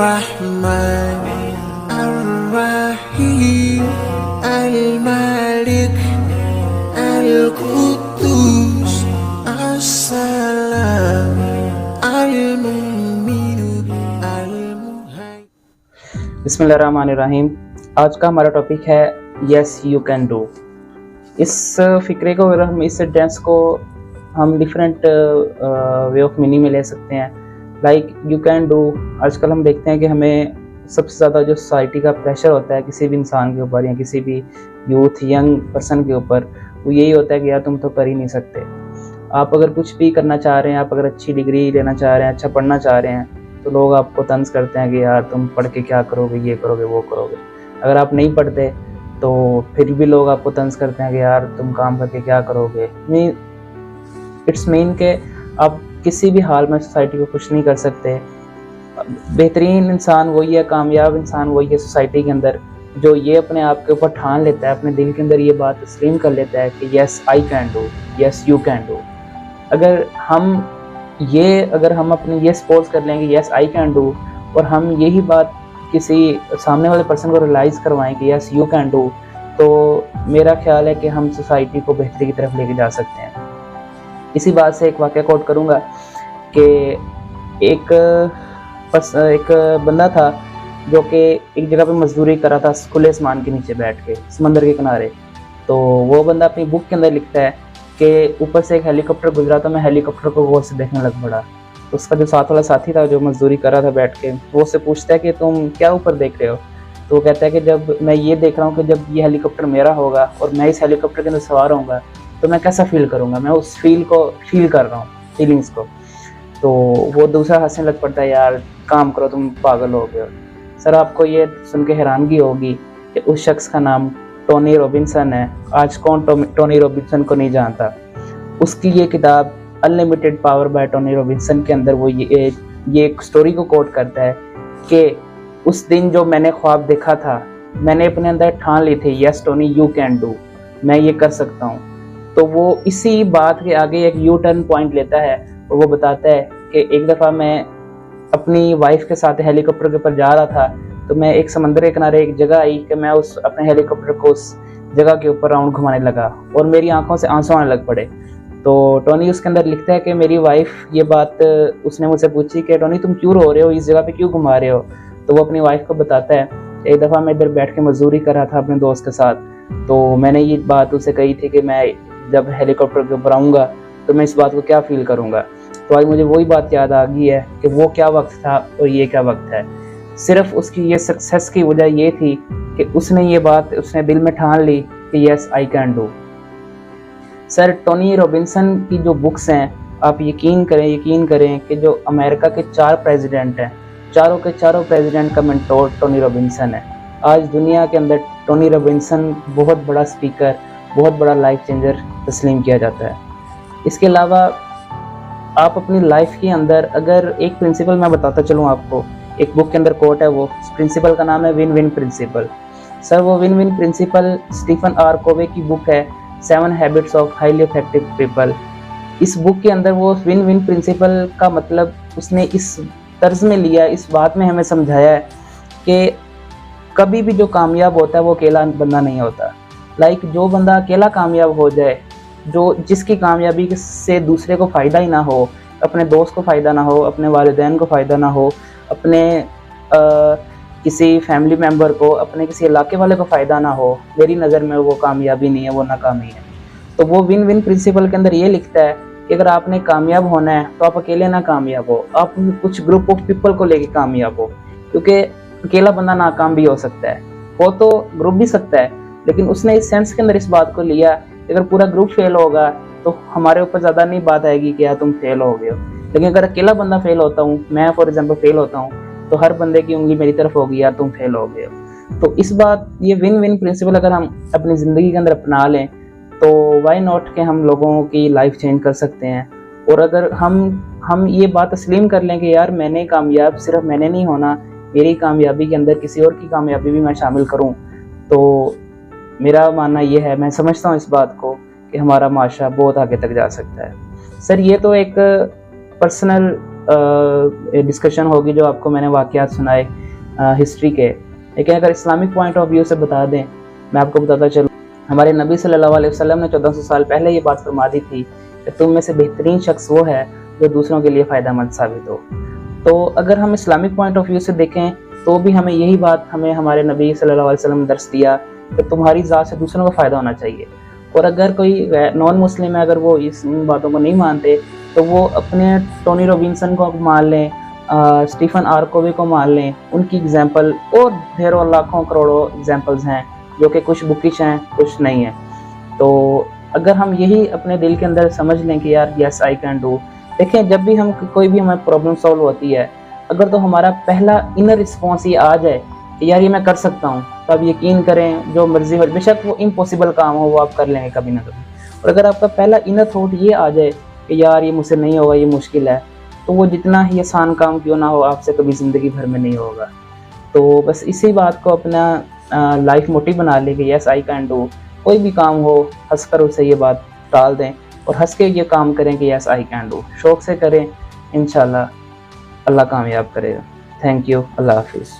Ar-Rahman, Ar-Rahim, Al-Malik, Al-Quddus, As-Salam, Al-Mu'min, Al-Muhaymin। बिस्मिल्लाहिर्रहमानिर्रहीम। आज का हमारा टॉपिक है यस यू कैन डू। इस फिक्रे को, अगर हम इस सेंटेंस को हम डिफरेंट वे ऑफ मीनिंग में ले सकते हैं। लाइक यू कैन डू, आजकल हम देखते हैं कि हमें सबसे ज़्यादा जो सोसाइटी का प्रेशर होता है किसी भी इंसान के ऊपर या किसी भी यूथ यंग पर्सन के ऊपर, वो यही होता है कि यार तुम तो कर ही नहीं सकते। आप अगर कुछ भी करना चाह रहे हैं, आप अगर अच्छी डिग्री लेना चाह रहे हैं, अच्छा पढ़ना चाह रहे हैं, तो लोग आपको तंज करते हैं कि यार तुम पढ़ के क्या करोगे, ये करोगे वो करोगे। अगर आप नहीं पढ़ते तो फिर भी लोग आपको तंज करते हैं कि यार तुम काम करके क्या करोगे। इट्स मीन के आप किसी भी हाल में सोसाइटी को खुश नहीं कर सकते। बेहतरीन इंसान वही है, कामयाब इंसान वही है सोसाइटी के अंदर जो ये अपने आप के ऊपर ठान लेता है, अपने दिल के अंदर ये बात तस्लीम कर लेता है कि yes I can do, yes you can do. अगर हम अपने ये सपोज कर लेंगे यस आई कैन डू, और हम यही बात किसी सामने वाले पर्सन को रियलाइज़ करवाएं कि यस यू कैन डू, तो मेरा ख्याल है कि हम सोसाइटी को बेहतरी की तरफ लेके जा सकते हैं। इसी बात से एक वाक़या कोट करूँगा कि एक बंदा था जो कि एक जगह पे मजदूरी कर रहा था खुले आसमान के नीचे बैठ के समंदर के किनारे। तो वो बंदा अपनी बुक के अंदर लिखता है कि ऊपर से एक हेलीकॉप्टर गुजरा तो मैं हेलीकॉप्टर को गौर से देखने लग पड़ा। तो उसका जो साथ वाला साथी था जो मजदूरी कर रहा था बैठ के, वो उससे पूछता है कि तुम क्या ऊपर देख रहे हो। तो वो कहता है कि जब मैं ये देख रहा हूँ कि जब ये हेलीकॉप्टर मेरा होगा और मैं इस हेलीकॉप्टर के अंदर सवार होऊंगा तो मैं कैसा फील करूँगा, मैं उस फील को फील कर रहा हूँ, फीलिंग्स को। तो वो दूसरा हंसने लग पड़ता है, यार काम करो तुम पागल हो गए हो। सर आपको ये सुन के हैरानगी होगी कि उस शख्स का नाम टोनी रॉबिन्सन है। आज कौन टोनी रॉबिन्सन को नहीं जानता। उसकी ये किताब unlimited power bye Tony Robinson के अंदर वो ये एक स्टोरी को कोट करता है कि उस दिन जो मैंने ख्वाब देखा था, मैंने अपने अंदर ठान ली थी yes Tony you can do, मैं ये कर सकता हूँ। तो वो इसी बात के आगे एक यू टर्न पॉइंट लेता है और वो बताता है कि एक दफ़ा मैं अपनी वाइफ के साथ हेलीकॉप्टर के ऊपर जा रहा था, तो मैं एक समंदर के किनारे एक जगह आई कि मैं उस अपने हेलीकॉप्टर को उस जगह के ऊपर राउंड घुमाने लगा और मेरी आंखों से आंसू आने लग पड़े। तो टोनी उसके अंदर लिखता है कि मेरी वाइफ ये बात उसने मुझसे पूछी कि टोनी तुम क्यों रो रहे हो, इस जगह पे क्यों घुमा रहे हो। तो वो अपनी वाइफ को बताता है एक दफ़ा मैं इधर बैठ के मजदूरी कर रहा था अपने दोस्त के साथ, तो मैंने ये बात उसे कही थी कि मैं जब हेलीकॉप्टर के ऊपर आऊँगा तो मैं इस बात को क्या फील करूँगा। तो आज मुझे वही बात याद आ गई है कि वो क्या वक्त था और ये क्या वक्त है। सिर्फ उसकी ये सक्सेस की वजह ये थी कि उसने ये बात उसने दिल में ठान ली कि yes I can do. Sir Tony Robinson की जो बुक्स हैं, आप यकीन करें कि जो अमेरिका के 4 प्रेसिडेंट हैं, चारों के चारों प्रेसिडेंट का मेंटोर टोनी रॉबिन्सन है। आज दुनिया के अंदर टोनी रॉबिन्सन बहुत बड़ा स्पीकर, बहुत बड़ा लाइफ चेंजर तस्लीम किया जाता है। इसके अलावा आप अपनी लाइफ के अंदर अगर एक प्रिंसिपल मैं बताता चलूँ आपको, एक बुक के अंदर कोट है, वो प्रिंसिपल का नाम है विन विन प्रिंसिपल। सर वो win win principal Stephen R Covey की बुक है 7 habits of highly effective people. इस बुक के अंदर वो विन विन प्रिंसिपल का मतलब उसने इस तर्ज में लिया, इस बात में हमें समझाया है कि कभी भी जो कामयाब होता है वो अकेला बंदा नहीं होता। लाइक जो बंदा अकेला कामयाब हो जाए, जो जिसकी कामयाबी से दूसरे को फ़ायदा ही ना हो, अपने दोस्त को फ़ायदा ना हो, अपने वालिदैन को फ़ायदा ना हो, अपने किसी फैमिली मेम्बर को, अपने किसी इलाके वाले को फ़ायदा ना हो, मेरी नज़र में वो कामयाबी नहीं है, वो नाकामी है। तो वो विन विन प्रिंसिपल के अंदर ये लिखता है कि अगर आपने कामयाब होना है तो आप अकेले ना कामयाब हो, आप कुछ ग्रुप ऑफ पीपल को लेके कामयाब हो। क्योंकि अकेला बंदा नाकाम भी हो सकता है, हो तो ग्रुप भी सकता है, लेकिन उसने इस सेंस के अंदर इस बात को लिया कि अगर पूरा ग्रुप फेल होगा तो हमारे ऊपर ज़्यादा नहीं बात आएगी कि यार तुम फेल हो गए हो। लेकिन अगर अकेला बंदा फेल होता हूँ, मैं फॉर एग्जांपल फेल होता हूँ, तो हर बंदे की उंगली मेरी तरफ होगी, यार तुम फेल हो गए हो। तो इस बात ये विन विन प्रिंसिपल अगर हम अपनी ज़िंदगी के अंदर अपना लें तो वाई नॉट के हम लोगों की लाइफ चेंज कर सकते हैं। और अगर हम ये बात तस्लीम कर लें कि यार मैंने कामयाब सिर्फ मैंने नहीं होना, मेरी कामयाबी के अंदर किसी और की कामयाबी भी मैं शामिल करूँ, तो मेरा मानना ये है, मैं समझता हूँ इस बात को कि हमारा माशरा बहुत आगे तक जा सकता है। सर ये तो एक पर्सनल डिस्कशन होगी जो आपको मैंने वाक़यात सुनाए हिस्ट्री के, लेकिन अगर इस्लामिक पॉइंट ऑफ व्यू से बता दें, मैं आपको बताता चलूँ, हमारे नबी सल्लल्लाहु अलैहि वसल्लम ने 1400 साल पहले ये बात फरमा दी थी कि तुम में से बेहतरीन शख्स वो है जो दूसरों के लिए फ़ायदेमंद साबित हो। तो अगर हम इस्लामिक पॉइंट ऑफ व्यू से देखें तो भी हमें यही बात हमें हमारे नबी सल्लल्लाहु अलैहि वसल्लम ने दर्स दिया कि तुम्हारी ज़ात से दूसरों को फ़ायदा होना चाहिए। और अगर कोई नॉन मुस्लिम है, अगर वो इस बातों को नहीं मानते तो वो अपने टोनी रॉबिन्सन को मान लें, स्टीफन आरकोवी को मान लें, उनकी एग्जाम्पल और ढेरों लाखों करोड़ों एग्जाम्पल्स हैं जो कि कुछ बुकिश हैं कुछ नहीं है। तो अगर हम यही अपने दिल के अंदर समझ लें कि यार यस आई कैन डू, देखें जब भी हम कोई भी हमारी प्रॉब्लम सॉल्व होती है, अगर तो हमारा पहला इनर रिस्पॉन्स ये आ जाए कि यार ये मैं कर सकता हूँ, तो आप यकीन करें जो मर्जी हो, बेशक वो इम्पॉसिबल काम हो वो आप कर लेंगे कभी ना कभी। और अगर आपका पहला इनर थॉट ये आ जाए कि यार ये मुझसे नहीं होगा, ये मुश्किल है, तो वो जितना ही आसान काम क्यों ना हो आपसे कभी ज़िंदगी भर में नहीं होगा। तो बस इसी बात को अपना लाइफ मोटिव बना ले कि यस आई कैन डू, कोई भी काम हो हंस कर उसे ये बात टाल दें और हंस के ये काम करें कि यस आई कैन डू, शौक से करें, इंशाल्लाह अल्लाह कामयाब करेगा। थैंक यू, अल्लाह हाफिज़।